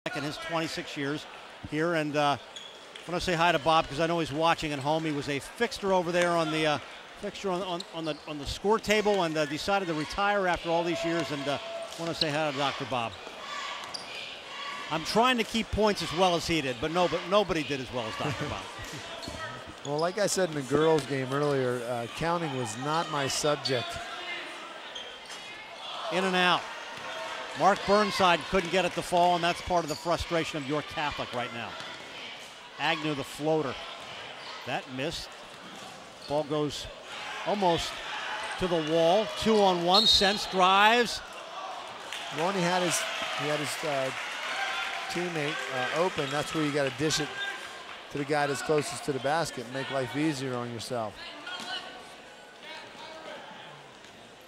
in his 26 years here. And I want to say hi to Bob because I know he's watching at home. He was a fixture over there on the on the score table and decided to retire after all these years. And I want to say hi to Dr. Bob. I'm trying to keep points as well as he did, but nobody did as well as Dr. Bob. Well, like I said in the girls' game earlier, counting was not my subject. In and out. Mark Burnside couldn't get it to fall, and that's part of the frustration of York Catholic right now. Agnew, the floater. That missed. Ball goes almost to the wall. 2-on-1. Sense drives. Well, he had his teammate open. That's where you got to dish it to the guy that's closest to the basket and make life easier on yourself.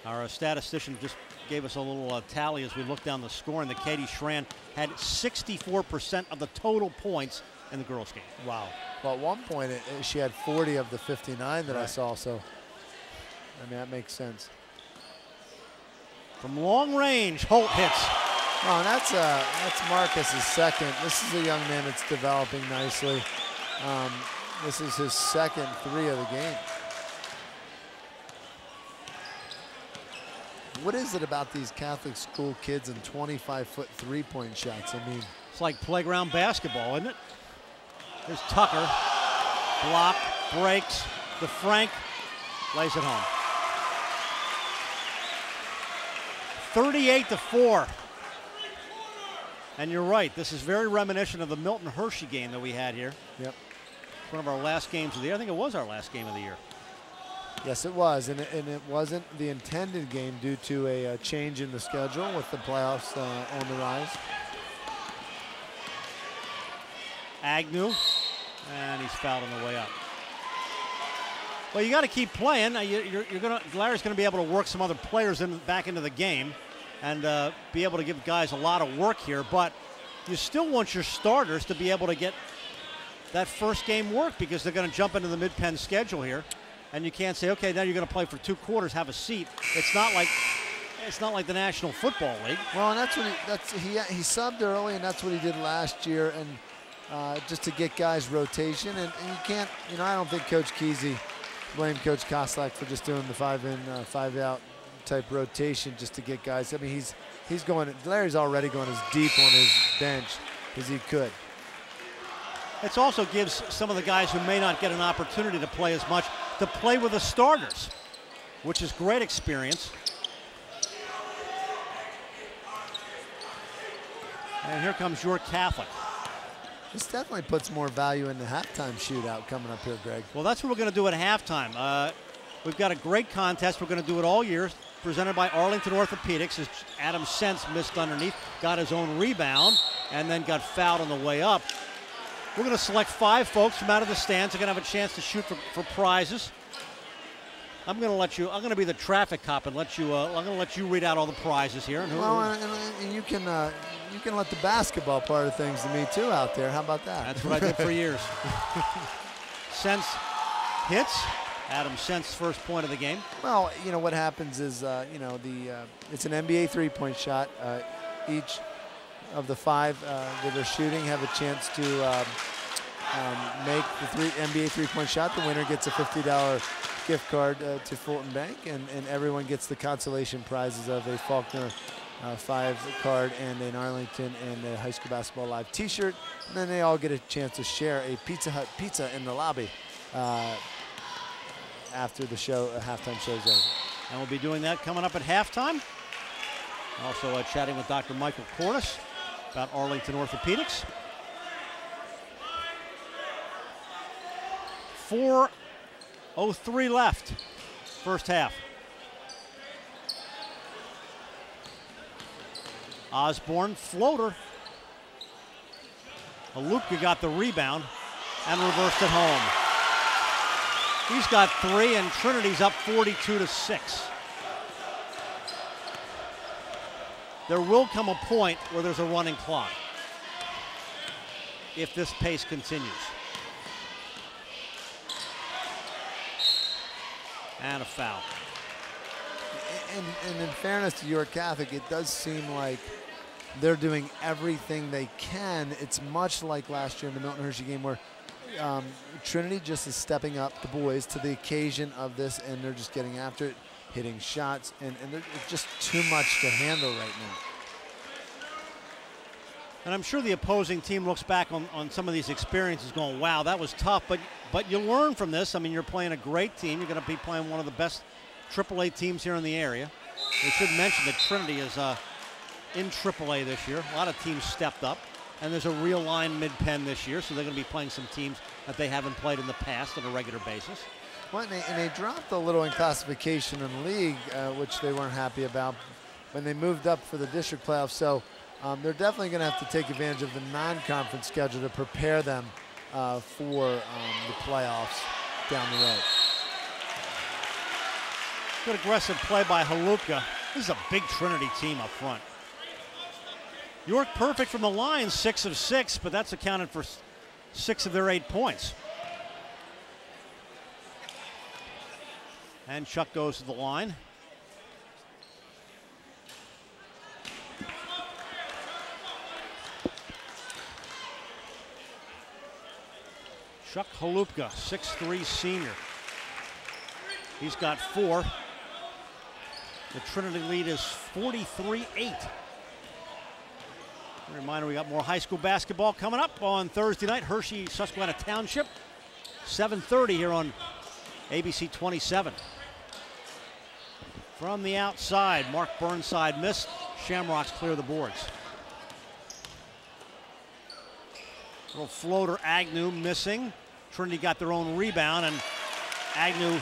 Our statistician just gave us a little tally as we look down the score, and the Katie Schran had 64% of the total points in the girls' game. Wow. Well, at one point, she had 40 of the 59 that I saw, so, I mean, that makes sense. From long range, Holt hits. Oh, and that's Marcus's second. This is a young man that's developing nicely. This is his second three of the game. What is it about these Catholic school kids and 25-foot three-point shots? I mean, it's like playground basketball, isn't it? There's Tucker. Block, breaks. DeFrank lays it home. 38-4. And you're right, this is very reminiscent of the Milton Hershey game that we had here. Yep. One of our last games of the year. I think it was our last game of the year. Yes, it was, and it wasn't the intended game due to a change in the schedule with the playoffs on the rise. Agnew, and he's fouled on the way up. Well, you got to keep playing. Larry's going to be able to work some other players back into the game and be able to give guys a lot of work here, but you still want your starters to be able to get that first game work because they're going to jump into the mid-pen schedule here. And you can't say, okay, now you're going to play for 2 quarters, have a seat. It's not like the National Football League. Well, and he subbed early, and that's what he did last year, and just to get guys rotation. And you can't, I don't think Coach Kesey blamed Coach Koslak for just doing the 5-in, 5-out type rotation just to get guys. I mean, he's going. Larry's already going as deep on his bench as he could. It also gives some of the guys who may not get an opportunity to play as much to play with the starters, which is great experience. And here comes York Catholic. This definitely puts more value in the halftime shootout coming up here, Greg. Well, that's what we're going to do at halftime. We've got a great contest. We're going to do it all year, presented by Arlington Orthopedics, as Adam Sense missed underneath, got his own rebound, and then got fouled on the way up. We're going to select 5 folks from out of the stands. They're going to have a chance to shoot for prizes. I'm going to be the traffic cop and I'm going to let you read out all the prizes here. And you can let the basketball part of things to me too out there. How about that? That's what I did for years. Sense hits. Adam Sense first point of the game. Well, what happens is it's an NBA three-point shot. Each of the 5 that are shooting have a chance to make the NBA three-point shot. The winner gets a $50 gift card to Fulton Bank, and everyone gets the consolation prizes of a Faulkner 5 card and an Arlington and a High School Basketball Live t-shirt. And then they all get a chance to share a Pizza Hut pizza in the lobby after the show, halftime show's over. And we'll be doing that coming up at halftime. Also chatting with Dr. Michael Cordes about Arlington Orthopedics. 4:03 left, first half. Osborne, floater. Alupka got the rebound and reversed it home. He's got 3, and Trinity's up 42-6. There will come a point where there's a running clock if this pace continues. And a foul. And in fairness to York Catholic, it does seem like they're doing everything they can. It's much like last year in the Milton Hershey game where Trinity just is stepping up, the boys, to the occasion of this, and they're just getting after it, hitting shots, and it's just too much to handle right now. And I'm sure the opposing team looks back on some of these experiences going, wow, that was tough, but you learn from this. I mean, you're playing a great team. You're going to be playing one of the best AAA teams here in the area. We should mention that Trinity is in AAA this year. A lot of teams stepped up, and there's a real line mid-pen this year, so they're going to be playing some teams that they haven't played in the past on a regular basis. Well, and they dropped a little in classification in the league, which they weren't happy about when they moved up for the district playoffs. So they're definitely going to have to take advantage of the non-conference schedule to prepare them for the playoffs down the road. Good aggressive play by Halupka. This is a big Trinity team up front. York perfect from the line, 6 of 6, but that's accounted for 6 of their 8 points. And Chuck goes to the line. Chuck Halupka, 6'3" senior. He's got 4. The Trinity lead is 43-8. Reminder, we got more high school basketball coming up on Thursday night. Hershey, Susquehanna Township, 7:30 here on ABC 27. From the outside, Mark Burnside missed. Shamrocks clear the boards. Little floater, Agnew missing. Trinity got their own rebound, and Agnew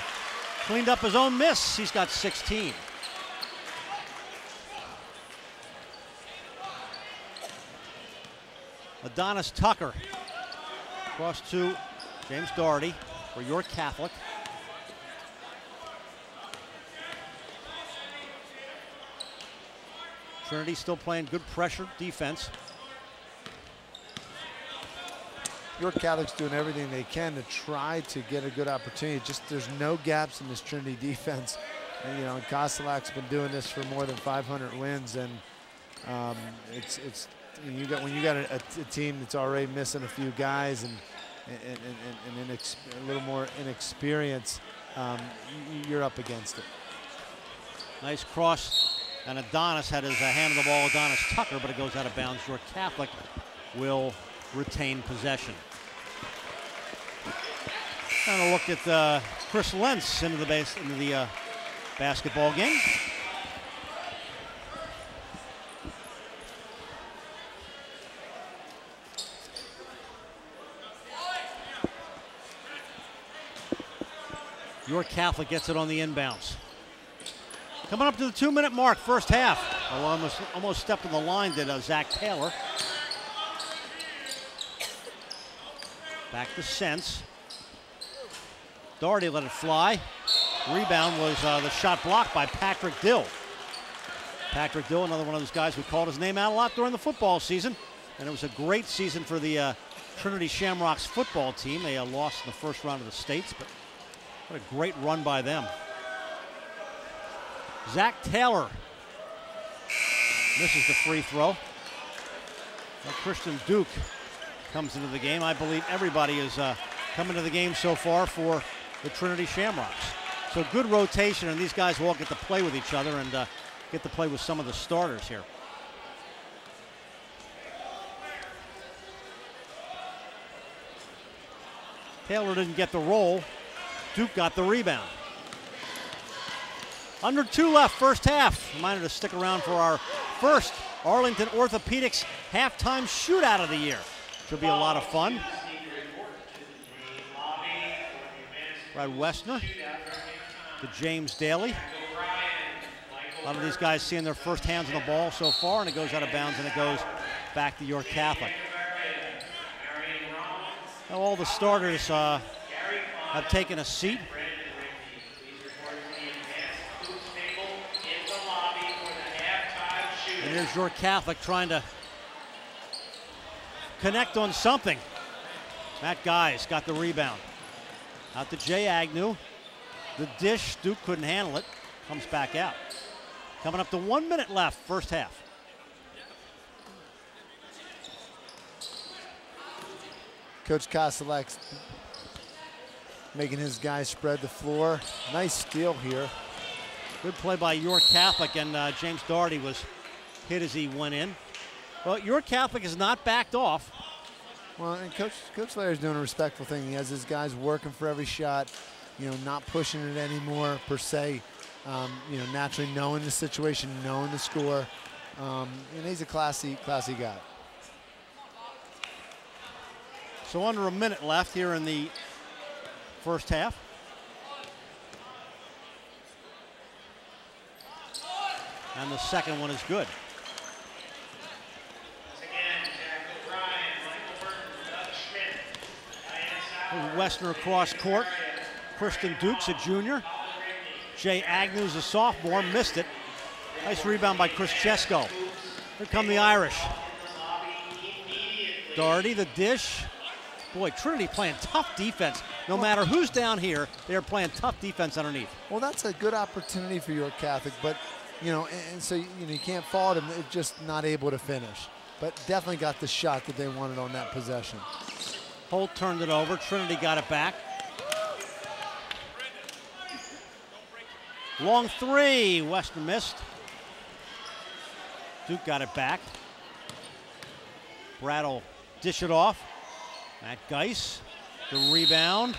cleaned up his own miss. He's got 16. Adonis Tucker across to James Doherty for York Catholic. Trinity still playing good pressure defense. York Catholic's doing everything they can to try to get a good opportunity. Just there's no gaps in this Trinity defense. And, you know, Kostelak's been doing this for more than 500 wins, and when you got a team that's already missing a few guys and a little more inexperience, you're up against it. Nice cross, and Adonis had his hand on the ball, Adonis Tucker, but it goes out of bounds. York Catholic will retain possession. And a look at Chris Lentz into the basketball game. York Catholic gets it on the inbounds. Coming up to the 2-minute mark, first half. Almost stepped on the line, did Zach Taylor. Back to Sense. Doherty let it fly. Rebound was the shot blocked by Patrick Dill. Patrick Dill, another one of those guys we called his name out a lot during the football season. And it was a great season for the Trinity Shamrocks football team. They lost in the first round of the States, but what a great run by them. Zach Taylor misses the free throw. Now Christian Duke comes into the game. I believe everybody is coming to the game so far for the Trinity Shamrocks. So good rotation, and these guys will all get to play with each other and get to play with some of the starters here. Taylor didn't get the roll. Duke got the rebound. Under 2 left, first half. Reminder to stick around for our first Arlington Orthopedics halftime shootout of the year. Should be a lot of fun. Brad Westner to James Daly. A lot of these guys seeing their first hands on the ball so far, and it goes out of bounds and it goes back to York Catholic. Now all the starters have taken a seat. And here's York Catholic trying to connect on something. Matt Guys got the rebound. Out to Jay Agnew. The dish, Duke couldn't handle it. Comes back out. Coming up to 1 minute left, first half. Coach Kostelek's making his guys spread the floor. Nice steal here. Good play by York Catholic, and James Doherty was hit as he went in. Well, York Catholic has not backed off. Well, and Coach Lair's doing a respectful thing. He has his guys working for every shot, not pushing it anymore per se. Naturally knowing the situation, knowing the score. And he's a classy guy. So under a minute left here in the first half. And the second one is good. Westner across court. Kristen Dukes, a junior. Jay Agnew's a sophomore, missed it. Nice rebound by Chris Chesko. Here come the Irish. Doherty, the dish. Boy, Trinity playing tough defense. No matter who's down here, they're playing tough defense underneath. Well, that's a good opportunity for York Catholic, but, and so, you can't fault them. They're just not able to finish. But definitely got the shot that they wanted on that possession. Holt turned it over. Trinity got it back. Long three. Western missed. Duke got it back. Brad will dish it off. Matt Geis, the rebound.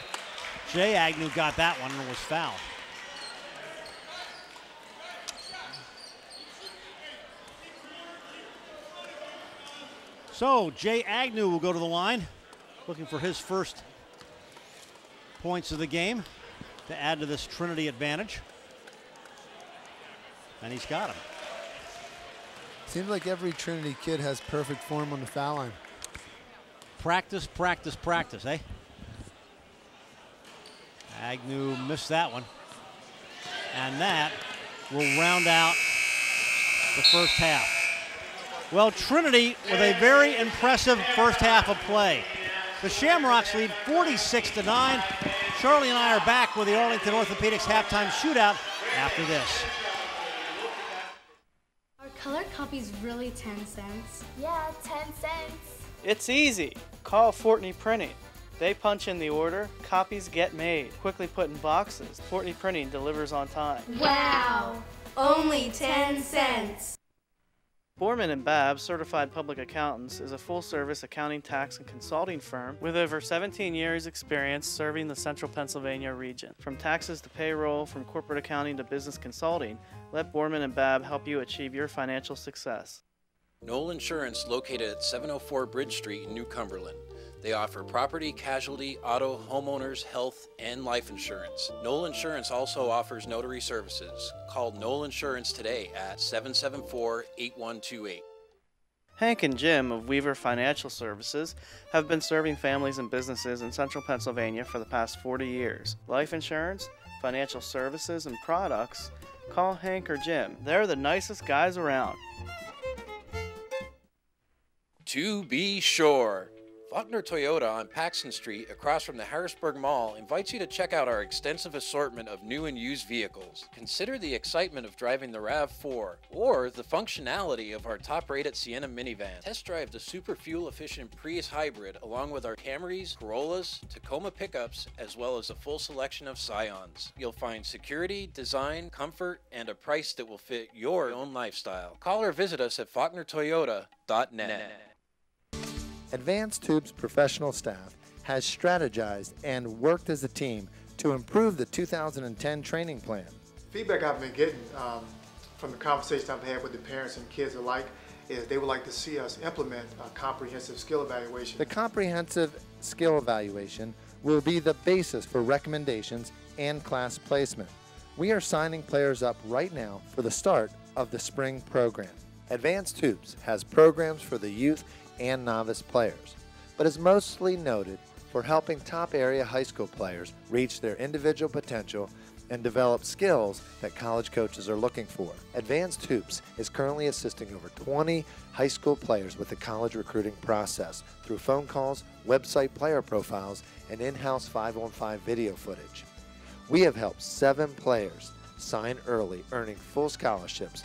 Jay Agnew got that one and was fouled. So Jay Agnew will go to the line, looking for his first points of the game to add to this Trinity advantage. And he's got him. Seems like every Trinity kid has perfect form on the foul line. Practice, practice, practice, eh? Agnew missed that one. And that will round out the first half. Well, Trinity with a very impressive first half of play. The Shamrocks lead 46-9. Charlie and I are back with the Arlington Orthopedics halftime shootout after this. Are color copies really 10 cents? Yeah, 10 cents. It's easy. Call Fortney Printing. They punch in the order, copies get made, quickly put in boxes. Fortney Printing delivers on time. Wow! Only 10 cents. Borman and Babb Certified Public Accountants is a full-service accounting, tax, and consulting firm with over 17 years' experience serving the central Pennsylvania region. From taxes to payroll, from corporate accounting to business consulting, let Borman and Babb help you achieve your financial success. Knoll Insurance, located at 704 Bridge Street in New Cumberland. They offer property, casualty, auto, homeowners, health, and life insurance. Knoll Insurance also offers notary services. Call Knoll Insurance today at 774-8128. Hank and Jim of Weaver Financial Services have been serving families and businesses in central Pennsylvania for the past 40 years. Life insurance, financial services, and products, call Hank or Jim. They're the nicest guys around. To be sure, Faulkner Toyota on Paxton Street across from the Harrisburg Mall invites you to check out our extensive assortment of new and used vehicles. Consider the excitement of driving the RAV4 or the functionality of our top-rated Sienna minivan. Test drive the super fuel-efficient Prius Hybrid along with our Camrys, Corollas, Tacoma pickups, as well as a full selection of Scions. You'll find security, design, comfort, and a price that will fit your own lifestyle. Call or visit us at faulknertoyota.net. Advanced Tube's professional staff has strategized and worked as a team to improve the 2010 training plan. Feedback I've been getting from the conversations I've had with the parents and kids alike is they would like to see us implement a comprehensive skill evaluation. The comprehensive skill evaluation will be the basis for recommendations and class placement. We are signing players up right now for the start of the spring program. Advanced Tubes has programs for the youth and novice players, but is mostly noted for helping top area high school players reach their individual potential and develop skills that college coaches are looking for. Advanced Hoops is currently assisting over 20 high school players with the college recruiting process through phone calls, website player profiles, and in-house 5-on-5 video footage. We have helped 7 players sign early, earning full scholarships